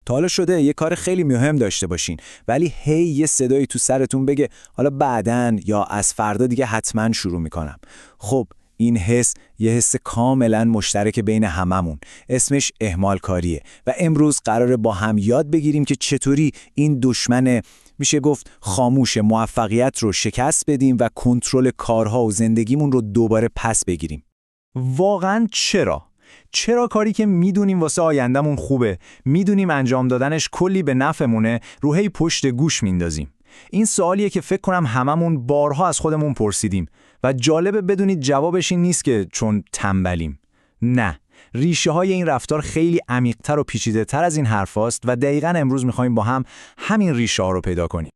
تا حالا شده یه کار خیلی مهم داشته باشین ولی هی یه صدایی تو سرتون بگه حالا بعدن یا از فردا دیگه حتما شروع میکنم. خب این حس یه حس کاملا مشترک بین هممون، اسمش اهمال کاریه و امروز قراره با هم یاد بگیریم که چطوری این دشمن میشه گفت خاموش موفقیت رو شکست بدیم و کنترل کارها و زندگیمون رو دوباره پس بگیریم. واقعاً چرا کاری که میدونیم واسه آیندمون خوبه، میدونیم انجام دادنش کلی به نفعمونه، رو هی پشت گوش میندازیم؟ این سوالیه که فکر کنم هممون بارها از خودمون پرسیدیم و جالبه بدونید جوابش این نیست که چون تنبلیم. نه، ریشه های این رفتار خیلی عمیق‌تر و پیچیده‌تر از این حرفاست و دقیقاً امروز می‌خوایم با هم همین ریشه ها رو پیدا کنیم.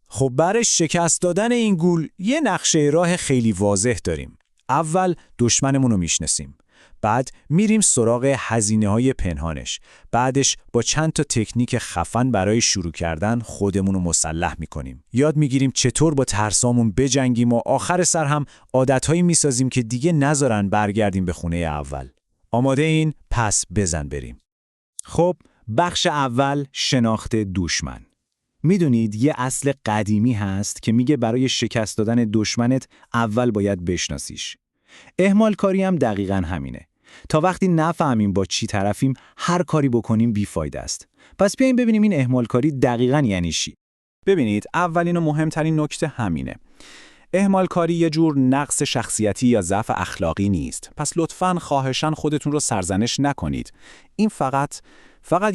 خب برای شکست دادن این گول یه نقشه راه خیلی واضح داریم. اول دشمنمون رو میشناسیم. بعد میریم سراغ هزینه‌های پنهانش. بعدش با چند تا تکنیک خفن برای شروع کردن خودمون رو مسلح میکنیم. یاد میگیریم چطور با ترسامون بجنگیم و آخر سر هم عادت‌هایی میسازیم که دیگه نذارن برگردیم به خونه اول. آماده این؟ پس بزن بریم. خب بخش اول، شناخت دشمن. میدونید یه اصل قدیمی هست که میگه برای شکست دادن دشمنت اول باید بشناسیش. اهمال کاری هم دقیقاً همینه. تا وقتی نفهمیم با چی طرفیم هر کاری بکنیم بیفایده است. پس بیایم ببینیم این اهمال کاری دقیقاً یعنی چی. ببینید اولین و مهمترین نکته همینه. اهمال کاری یه جور نقص شخصیتی یا ضعف اخلاقی نیست. پس لطفاً خواهشاً خودتون رو سرزنش نکنید. این فقط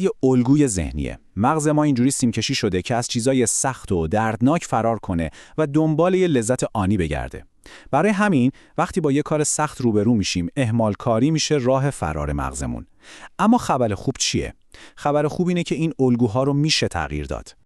یه الگوی ذهنیه. مغز ما اینجوری سیمکشی شده که از چیزای سخت و دردناک فرار کنه و دنبال یه لذت آنی بگرده. برای همین وقتی با یه کار سخت روبرو میشیم اهمال کاری میشه راه فرار مغزمون. اما خبر خوب چیه؟ خبر خوب اینه که این الگوها رو میشه تغییر داد.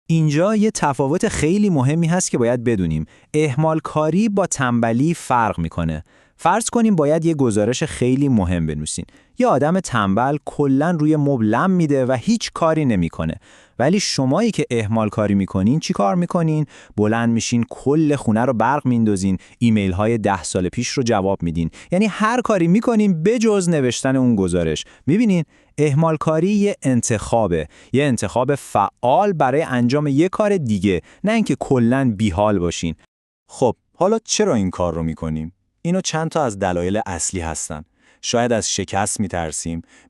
اینجا یه تفاوت خیلی مهمی هست که باید بدونیم. اهمال کاری با تنبلی فرق میکنه. فرض کنیم باید یه گزارش خیلی مهم بنویسین. یه آدم تنبل کلاً روی مبل لم میده و هیچ کاری نمیکنه. ولی شمایی که اهمال کاری میکنین چی کار میکنین؟ بلند میشین کل خونه رو برق میندازین، ایمیل های 10 سال پیش رو جواب میدین. یعنی هر کاری میکنین بجز نوشتن اون گزارش. میبینین اهمال کاری یه انتخابه، یه انتخاب فعال برای انجام یه کار دیگه، نه اینکه کلاً بیحال باشین. خب حالا چرا این کار رو میکنیم؟ اینو چند تا از دلایل اصلی هستن. شاید از شکست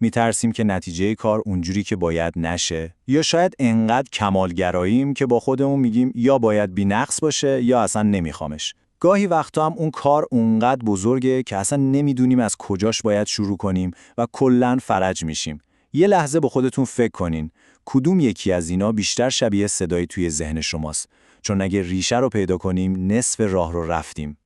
میترسیم که نتیجه کار اونجوری که باید نشه، یا شاید انقدر کمالگراییم که با خودمون میگیم یا باید بی‌نقص باشه یا اصلا نمیخوامش. گاهی وقتا هم اون کار اونقدر بزرگه که اصلا نمیدونیم از کجاش باید شروع کنیم و کلاً فرج میشیم. یه لحظه با خودتون فکر کنین کدوم یکی از اینا بیشتر شبیه صدایی توی ذهن شماست؟ چون اگه ریشه رو پیدا کنیم نصف راه رو رفتیم.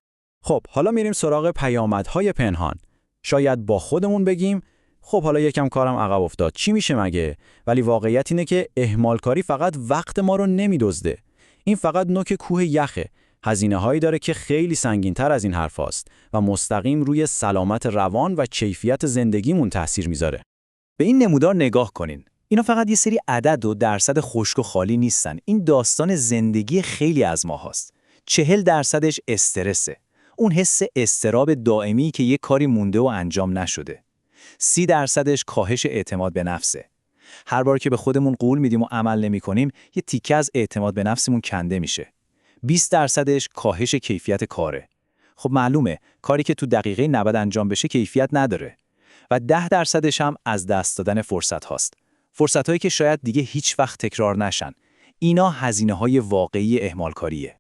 خب حالا میریم سراغ پیامدهای پنهان. شاید با خودمون بگیم خب حالا یکم کارم عقب افتاد چی میشه مگه؟ ولی واقعیت اینه که اهمال کاری فقط وقت ما رو نمیدزده. این فقط نوک کوه یخه. هزینه‌هایی داره که خیلی سنگین‌تر از این حرفاست و مستقیم روی سلامت روان و کیفیت زندگیمون تأثیر میذاره. به این نمودار نگاه کنین. اینا فقط یه سری عدد و درصد خشک و خالی نیستن. این داستان زندگی خیلی از ما هست. 40% استرسه. اون حس استراب دائمی که یه کاری مونده و انجام نشده. 30% کاهش اعتماد به نفسه. هر بار که به خودمون قول میدیم و عمل نمی‌کنیم، یه تیکه از اعتماد به نفسمون کنده میشه. 20% کاهش کیفیت کاره. خب معلومه کاری که تو دقیقه 90 انجام بشه کیفیت نداره. و 10% هم از دست دادن فرصت هاست. فرصت‌هایی که شاید دیگه هیچ وقت تکرار نشن. اینا هزینه‌های واقعی اهمال کاریه.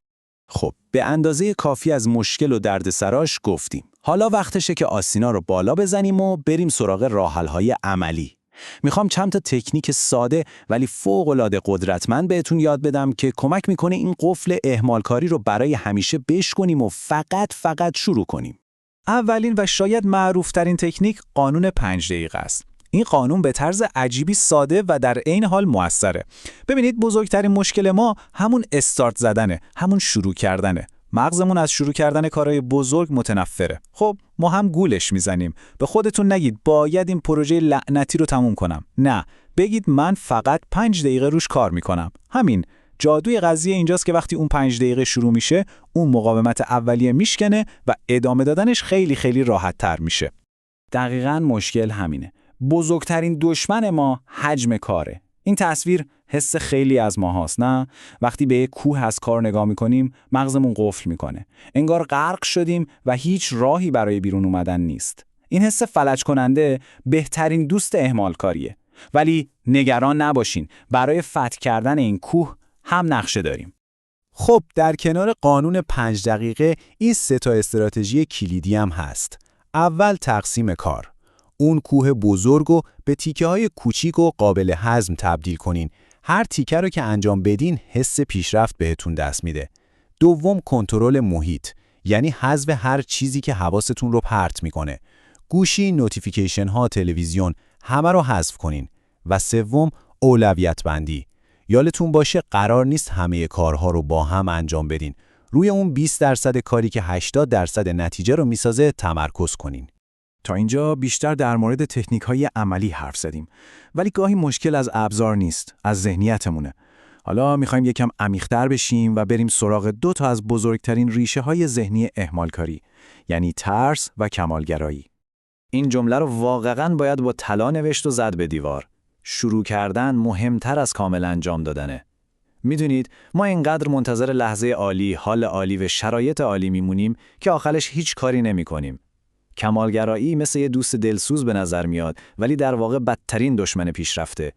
خب به اندازه کافی از مشکل و دردسراش گفتیم. حالا وقتشه که آستینا رو بالا بزنیم و بریم سراغ راه‌حل‌های عملی. میخوام چند تا تکنیک ساده ولی فوق‌العاده قدرتمند بهتون یاد بدم که کمک میکنه این قفل اهمال کاری رو برای همیشه بشکنیم و فقط شروع کنیم. اولین و شاید معروف‌ترین تکنیک قانون 5 دقیقه است. این قانون به طرز عجیبی ساده و در عین حال موثره. ببینید بزرگترین مشکل ما همون استارت زدنه، همون شروع کردنه. مغزمون از شروع کردن کارهای بزرگ متنفره. خب ما هم گولش میزنیم. به خودتون نگید باید این پروژه لعنتی رو تموم کنم. نه، بگید من فقط 5 دقیقه روش کار میکنم. همین. جادوی قضیه اینجاست که وقتی اون 5 دقیقه شروع میشه، اون مقاومت اولیه میشکنه و ادامه دادنش خیلی راحت تر میشه. دقیقاً مشکل همینه. بزرگترین دشمن ما حجم کاره. این تصویر حس خیلی از ما هست، نه؟ وقتی به یک کوه از کار نگاه میکنیم مغزمون قفل میکنه. انگار غرق شدیم و هیچ راهی برای بیرون اومدن نیست. این حس فلج کننده بهترین دوست اهمالکاریه. ولی نگران نباشین، برای فتح کردن این کوه هم نقشه داریم. خب در کنار قانون 5 دقیقه این 3 تا استراتژی کلیدی هم هست. اول تقسیم کار. اون کوه بزرگو به تیکه‌های کوچیک و قابل هضم تبدیل کنین. هر تیکه رو که انجام بدین حس پیشرفت بهتون دست میده. دوم کنترل محیط، یعنی حذف هر چیزی که حواستون رو پرت میکنه. گوشی، نوتیفیکیشن ها، تلویزیون، همه رو حذف کنین. و سوم اولویت بندی. یادتون باشه قرار نیست همه کارها رو با هم انجام بدین. روی اون 20% کاری که 80% نتیجه رو میسازه تمرکز کنین. تا اینجا بیشتر در مورد تکنیک‌های عملی حرف زدیم، ولی گاهی مشکل از ابزار نیست، از ذهنیتمونه. حالا می‌خوایم یکم عمیق‌تر بشیم و بریم سراغ 2 تا از بزرگترین ریشه‌های ذهنی اهمالکاری، یعنی ترس و کمالگرایی. این جمله رو واقعاً باید با طلا نوشت و زد به دیوار. شروع کردن مهمتر از کامل انجام دادنه. میدونید ما اینقدر منتظر لحظه عالی، حال عالی و شرایط عالی میمونیم که آخرش هیچ کاری نمی‌کنیم. کمالگرایی مثل یه دوست دلسوز به نظر میاد، ولی در واقع بدترین دشمن پیشرفته.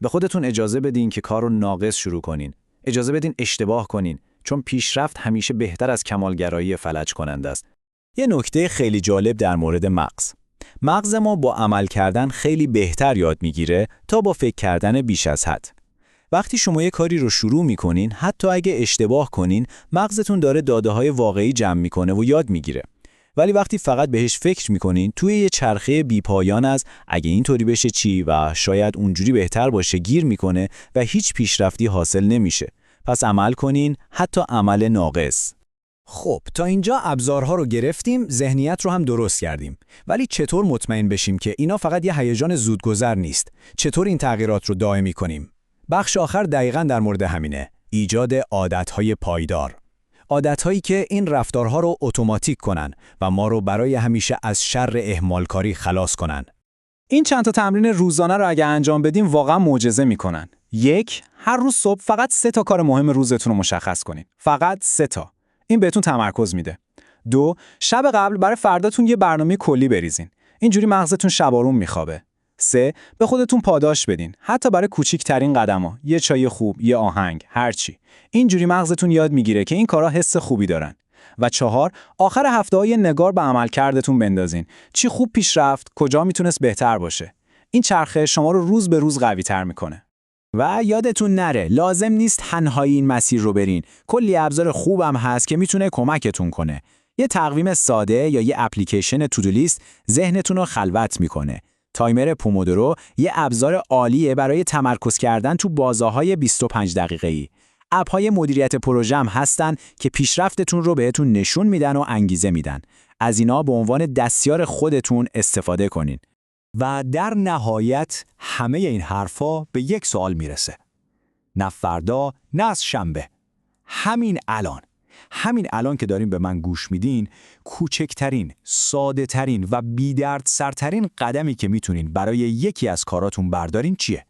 به خودتون اجازه بدین که کار رو ناقص شروع کنین. اجازه بدین اشتباه کنین، چون پیشرفت همیشه بهتر از کمالگرایی فلج کننده است. یه نکته خیلی جالب در مورد مغز. مغز ما با عمل کردن خیلی بهتر یاد میگیره تا با فکر کردن بیش از حد. وقتی شما یه کاری رو شروع میکنین، حتی اگه اشتباه کنین، مغزتون داره داده‌های واقعی جمع میکنه و یاد میگیره. ولی وقتی فقط بهش فکر میکنین، توی یه چرخه بیپایان از اگه اینطوری بشه چی و شاید اونجوری بهتر باشه گیر میکنه و هیچ پیشرفتی حاصل نمیشه. پس عمل کنین، حتی عمل ناقص. خب تا اینجا ابزارها رو گرفتیم، ذهنیت رو هم درست کردیم. ولی چطور مطمئن بشیم که اینا فقط یه هیجان زودگذر نیست؟ چطور این تغییرات رو دائمی کنیم؟ بخش آخر دقیقاً در مورد همینه. ایجاد عادت‌های پایدار. عادت‌هایی که این رفتارها رو اتوماتیک کنن و ما رو برای همیشه از شر اهمالکاری خلاص کنن. این چند تا تمرین روزانه رو اگه انجام بدیم واقعا معجزه میکنن. 1. هر روز صبح فقط 3 تا کار مهم روزتون رو مشخص کنین. فقط 3 تا. این بهتون تمرکز میده. 2. شب قبل برای فرداتون یه برنامه کلی بریزین. اینجوری مغزتون شب آروم میخوابه. 3. به خودتون پاداش بدین، حتی برای کوچیک‌ترین قدم‌ها، یه چای خوب، یه آهنگ، هر چی. اینجوری مغزتون یاد میگیره که این کارا حس خوبی دارن. و 4. آخر هفته‌ها یه نگار به عملکردتون بندازین. چی خوب پیش رفت، کجا میتونست بهتر باشه. این چرخه شما رو روز به روز قوی‌تر میکنه. و یادتون نره، لازم نیست تنهایی این مسیر رو برین. کلی ابزار خوبم هست که میتونه کمکتون کنه. یه تقویم ساده یا یه اپلیکیشن تودو لیست ذهنتون رو خلوت میکنه. تایمر پومودورو یه ابزار عالیه برای تمرکز کردن تو بازه‌های 25 دقیقه‌ای. اپ‌های مدیریت پروژه هم هستن که پیشرفتتون رو بهتون نشون میدن و انگیزه میدن. از اینا به عنوان دستیار خودتون استفاده کنین. و در نهایت همه این حرفا به یک سوال میرسه. نه فردا، نه از شنبه. همین الان که دارین به من گوش میدین، کوچکترین، ساده ترین و بی‌درد سرترین قدمی که میتونین برای یکی از کاراتون بردارین چیه؟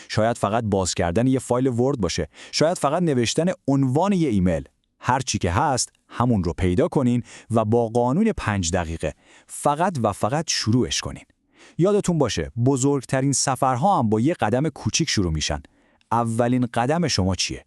شاید فقط باز کردن یه فایل ورد باشه، شاید فقط نوشتن عنوان یه ایمیل. هر چی که هست، همون رو پیدا کنین و با قانون 5 دقیقه فقط شروعش کنین. یادتون باشه بزرگترین سفرها هم با یه قدم کوچیک شروع میشن. اولین قدم شما چیه؟